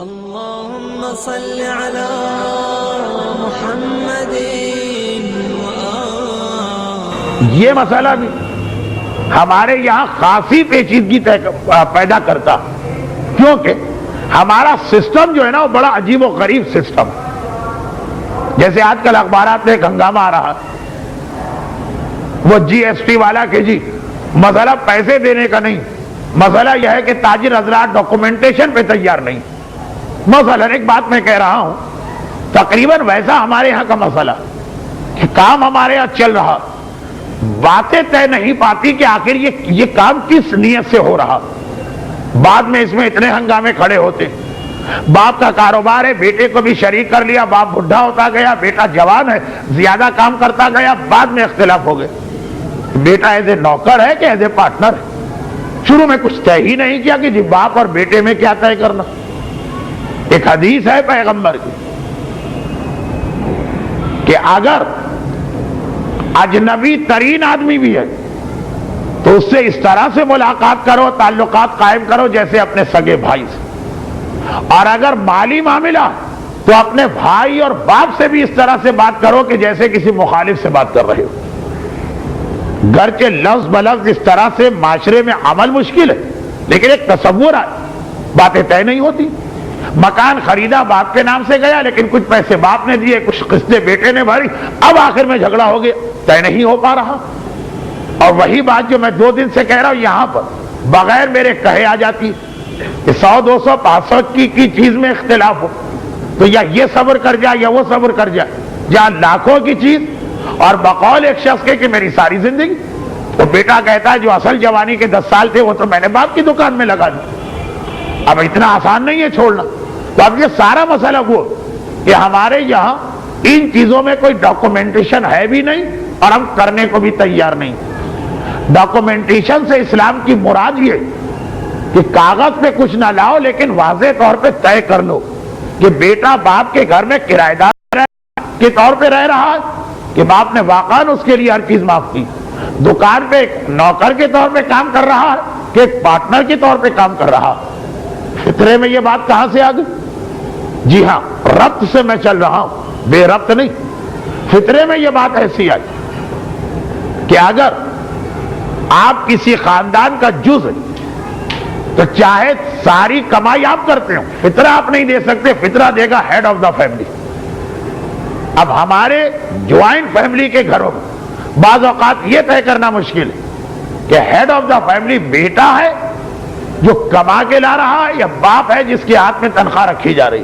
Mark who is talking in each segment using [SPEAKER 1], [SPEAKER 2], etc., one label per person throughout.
[SPEAKER 1] اللهم صل على محمد
[SPEAKER 2] یہ مسئلہ بھی ہمارے یہاں خاصی پیچیدگی پیدا کرتا، کیونکہ ہمارا سسٹم جو ہے نا وہ بڑا عجیب و غریب سسٹم. جیسے آج کل اخبارات میں ایک ہنگامہ آ رہا، وہ جی ایس ٹی والا کہ جی مسئلہ پیسے دینے کا نہیں، مسئلہ یہ ہے کہ تاجر حضرات ڈاکومنٹیشن پہ تیار نہیں. مثلا ایک بات میں کہہ رہا ہوں، تقریباً ویسا ہمارے یہاں کا مسئلہ کہ کام ہمارے یہاں چل رہا، باتیں طے نہیں پاتی کہ آخر یہ کام کس نیت سے ہو رہا. بعد میں اس میں اتنے ہنگامے کھڑے ہوتے. باپ کا کاروبار ہے، بیٹے کو بھی شریک کر لیا، باپ بڈھا ہوتا گیا، بیٹا جوان ہے، زیادہ کام کرتا گیا، بعد میں اختلاف ہو گئے. بیٹا ایز اے نوکر ہے کہ ایز اے پارٹنر ہے. شروع میں کچھ طے ہی نہیں کیا کہ جی باپ اور بیٹے میں کیا طے کرنا. ایک حدیث ہے پیغمبر کی کہ اگر اجنبی ترین آدمی بھی ہے تو اس سے اس طرح سے ملاقات کرو، تعلقات قائم کرو جیسے اپنے سگے بھائی سے. اور اگر مالی معاملہ تو اپنے بھائی اور باپ سے بھی اس طرح سے بات کرو کہ جیسے کسی مخالف سے بات کر رہے ہو. گرچہ لفظ بلفظ اس طرح سے معاشرے میں عمل مشکل ہے، لیکن ایک تصور ہے، باتیں طے نہیں ہوتی. مکان خریدا باپ کے نام سے گیا، لیکن کچھ پیسے باپ نے دیے، کچھ قسطیں بیٹے نے بھری، اب آخر میں جھگڑا ہو گیا، طے نہیں ہو پا رہا. اور وہی بات جو میں 2 دن سے کہہ رہا ہوں یہاں پر بغیر میرے کہے آ جاتی کہ 100 200 500 کی چیز میں اختلاف ہو تو یا یہ صبر کر جائے یا وہ صبر کر جائے. جہاں لاکھوں کی چیز اور بقول ایک شخص کے کہ میری ساری زندگی، وہ بیٹا کہتا ہے جو اصل جوانی کے 10 سال تھے وہ تو میں نے باپ کی دکان میں لگا دی، اب اتنا آسان نہیں ہے چھوڑنا. تو اب یہ سارا مسئلہ وہ کہ ہمارے یہاں ان چیزوں میں کوئی ڈاکومنٹیشن ہے بھی نہیں اور ہم کرنے کو بھی تیار نہیں. ڈاکومنٹیشن سے اسلام کی مراد یہ کہ کاغذ پہ کچھ نہ لاؤ لیکن واضح طور پہ طے کر لو کہ بیٹا باپ کے گھر میں کرایہ دار کے طور پہ رہ رہا ہے کہ باپ نے واقعاً اس کے لیے ہر چیز معاف کی، دکان پہ ایک نوکر کے طور پہ کام کر رہا ہے کہ ایک پارٹنر کے طور پہ کام کر رہا. فطرے میں یہ بات کہاں سے آ گئی؟ جی ہاں، ربط سے میں چل رہا ہوں، بے ربط نہیں. فطرے میں یہ بات ایسی آئی کہ اگر آپ کسی خاندان کا جز ہیں تو چاہے ساری کمائی آپ کرتے ہو، فطرہ آپ نہیں دے سکتے، فطرہ دے گا ہیڈ آف دا فیملی. اب ہمارے جوائنٹ فیملی کے گھروں میں بعض اوقات یہ طے کرنا مشکل ہے کہ ہیڈ آف دا فیملی بیٹا ہے جو کما کے لا رہا ہے یا باپ ہے جس کے ہاتھ میں تنخواہ رکھی جا رہی.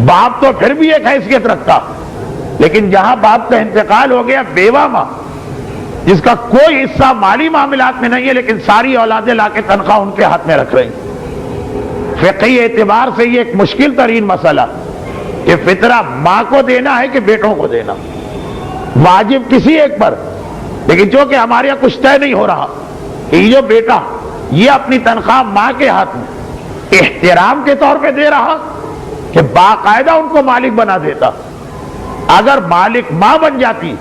[SPEAKER 2] باپ تو پھر بھی ایک حیثیت رکھتا، لیکن جہاں باپ کا انتقال ہو گیا، بیوہ ماں جس کا کوئی حصہ مالی معاملات میں نہیں ہے لیکن ساری اولادیں لا کے تنخواہ ان کے ہاتھ میں رکھ رہی. فقہی اعتبار سے یہ ایک مشکل ترین مسئلہ کہ فطرہ ماں کو دینا ہے کہ بیٹوں کو دینا، واجب کسی ایک پر. لیکن چونکہ ہمارے یہاں کچھ طے نہیں ہو رہا کہ یہ جو بیٹا یہ اپنی تنخواہ ماں کے ہاتھ میں احترام کے طور پہ دے رہا کہ باقاعدہ ان کو مالک بنا دیتا. اگر مالک ماں بن جاتی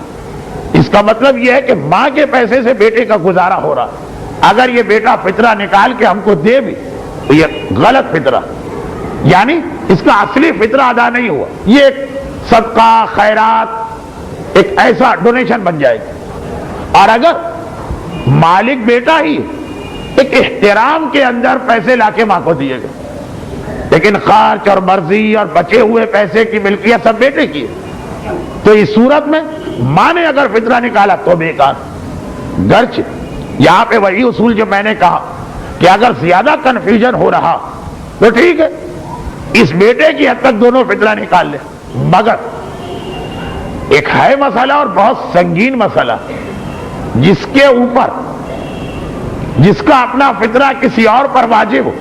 [SPEAKER 2] اس کا مطلب یہ ہے کہ ماں کے پیسے سے بیٹے کا گزارا ہو رہا. اگر یہ بیٹا فطرہ نکال کے ہم کو دے بھی تو یہ غلط فطرہ، یعنی اس کا اصلی فطرہ ادا نہیں ہوا، یہ ایک صدقہ خیرات ایک ایسا ڈونیشن بن جائے گا. اور اگر مالک بیٹا ہی ایک احترام کے اندر پیسے لا کے ماں کو دیے گا، لیکن خرچ اور مرضی اور بچے ہوئے پیسے کی ملکیت سب بیٹے کی ہے، تو اس صورت میں ماں نے اگر فطرہ نکالا تو بیکار. گرچہ یہاں پہ وہی اصول جو میں نے کہا کہ اگر زیادہ کنفیوژن ہو رہا تو ٹھیک ہے، اس بیٹے کی حد تک دونوں فطرہ نکال لیں. مگر ایک ہے مسئلہ اور بہت سنگین مسئلہ جس کے اوپر جس کا اپنا فطرہ کسی اور پر واجب ہو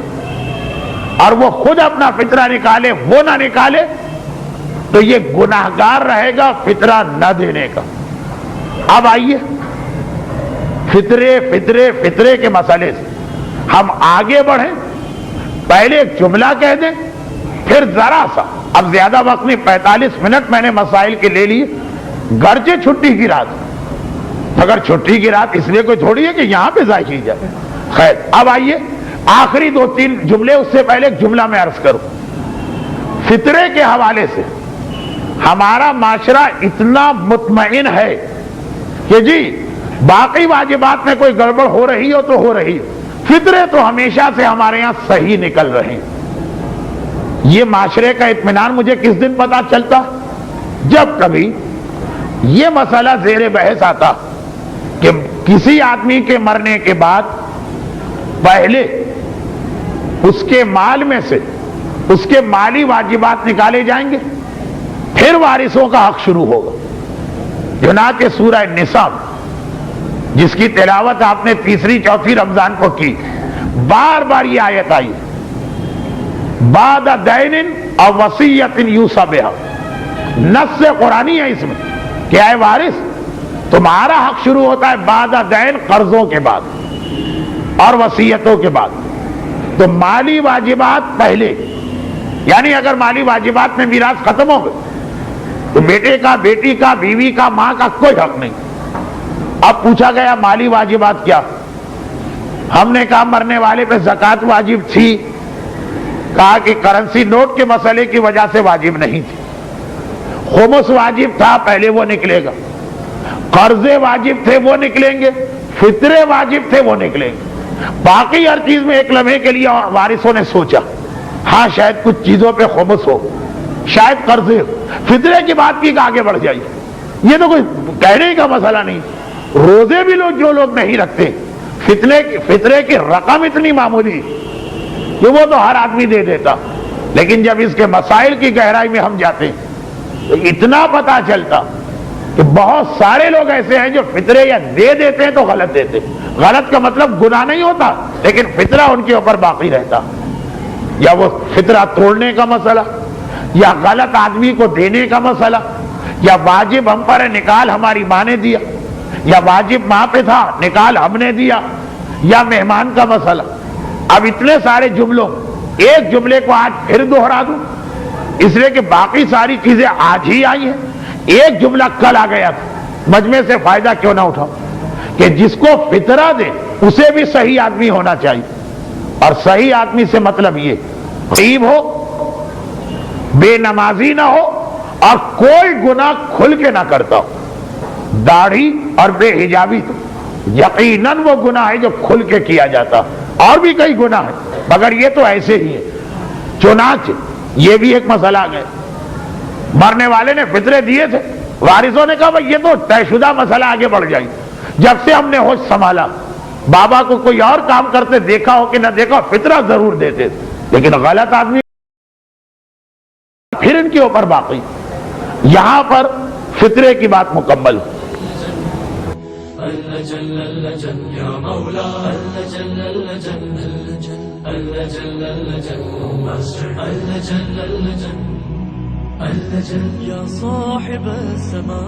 [SPEAKER 2] اور وہ خود اپنا فطرہ نکالے وہ نہ نکالے تو یہ گناہگار رہے گا فطرہ نہ دینے کا. اب آئیے فطرے کے مسئلے سے ہم آگے بڑھیں. پہلے ایک جملہ کہہ دیں پھر ذرا سا، اب زیادہ وقت نہیں، 45 منٹ میں نے مسائل کے لے لیے. گرچہ چھٹی کی رات، اگر چھٹی کی رات اس لیے کوئی تھوڑی ہے کہ یہاں پہ ضائع کی جائے. خیر اب آئیے آخری 2-3 جملے اس سے پہلے ایک جملہ میں عرض کروں. فطرے کے حوالے سے ہمارا معاشرہ اتنا مطمئن ہے کہ جی باقی واجبات میں کوئی گڑبڑ ہو رہی ہو تو ہو رہی ہو، فطرے تو ہمیشہ سے ہمارے یہاں صحیح نکل رہے ہیں. یہ معاشرے کا اطمینان مجھے کس دن پتا چلتا؟ جب کبھی یہ مسئلہ زیر بحث آتا کہ کسی آدمی کے مرنے کے بعد پہلے اس کے مال میں سے اس کے مالی واجبات نکالے جائیں گے، پھر وارثوں کا حق شروع ہوگا. چنانچہ سورہ النساء جس کی تلاوت آپ نے 3 رمضان کو کی، بار بار یہ آیت آئی، بعد دین او وصیت یوصی بہا. نص قرآنی ہے اس میں کہ اے وارث تمہارا حق شروع ہوتا ہے بعد دین، قرضوں کے بعد اور وصیتوں کے بعد. تو مالی واجبات پہلے، یعنی اگر مالی واجبات میں میراث ختم ہو گئے تو بیٹے کا، بیٹی کا، بیوی کا، ماں کا کوئی حق نہیں. اب پوچھا گیا مالی واجبات کیا؟ ہم نے کہا مرنے والے پہ زکوٰۃ واجب تھی. کہا کہ کرنسی نوٹ کے مسئلے کی وجہ سے واجب نہیں تھی. خمس واجب تھا، پہلے وہ نکلے گا. قرضے واجب تھے، وہ نکلیں گے. فطرے واجب تھے، وہ نکلیں گے. باقی ہر چیز میں ایک لمحے کے لیے وارثوں نے سوچا ہاں شاید کچھ چیزوں پہ خمس ہو، شاید قرضے ہو. فطرے کی بات کی کہ آگے بڑھ جائیے. یہ تو کوئی کہنے کا مسئلہ نہیں. روزے بھی جو لوگ نہیں رکھتے، فطرے کی رقم اتنی معمولی کہ وہ تو ہر آدمی دے دیتا، لیکن جب اس کے مسائل کی گہرائی میں ہم جاتے ہیں تو اتنا پتا چلتا کہ بہت سارے لوگ ایسے ہیں جو فطرے یا دے دیتے ہیں تو غلط دیتے. غلط کا مطلب گناہ نہیں ہوتا، لیکن فطرہ ان کے اوپر باقی رہتا. یا وہ فطرہ توڑنے کا مسئلہ، یا غلط آدمی کو دینے کا مسئلہ، یا واجب ہم پر ہے نکال ہماری ماں نے دیا، یا واجب ماں پہ تھا نکال ہم نے دیا، یا مہمان کا مسئلہ. اب اتنے سارے جملوں ایک جملے کو آج پھر دوہرا دوں اس لیے کہ باقی ساری چیزیں آج ہی آئی ہیں. ایک جملہ کل آ گیا تھا، مجمع سے فائدہ کیوں نہ اٹھاؤ کہ جس کو فطرہ دے اسے بھی صحیح آدمی ہونا چاہیے. اور صحیح آدمی سے مطلب یہ غریب ہو، بے نمازی نہ ہو اور کوئی گناہ کھل کے نہ کرتا ہو. داڑھی اور بے حجابی تو یقیناً وہ گناہ ہے جو کھل کے کیا جاتا، اور بھی کئی گناہ ہیں مگر یہ تو ایسے ہی ہے. چنانچہ یہ بھی ایک مسئلہ آ گیا. مرنے والے نے فطرے دیے تھے، وارثوں نے کہا بھائی یہ تو طے شدہ مسئلہ، آگے بڑھ جائے. جب سے ہم نے ہوش سنبھالا بابا کو کوئی اور کام کرتے دیکھا ہو کہ نہ دیکھا ہو، فطرہ ضرور دیتے تھے، لیکن غلط آدمی پھر ان کے اوپر باقی. یہاں پر فطرے کی بات مکمل ہو.
[SPEAKER 1] يا صاحب السماء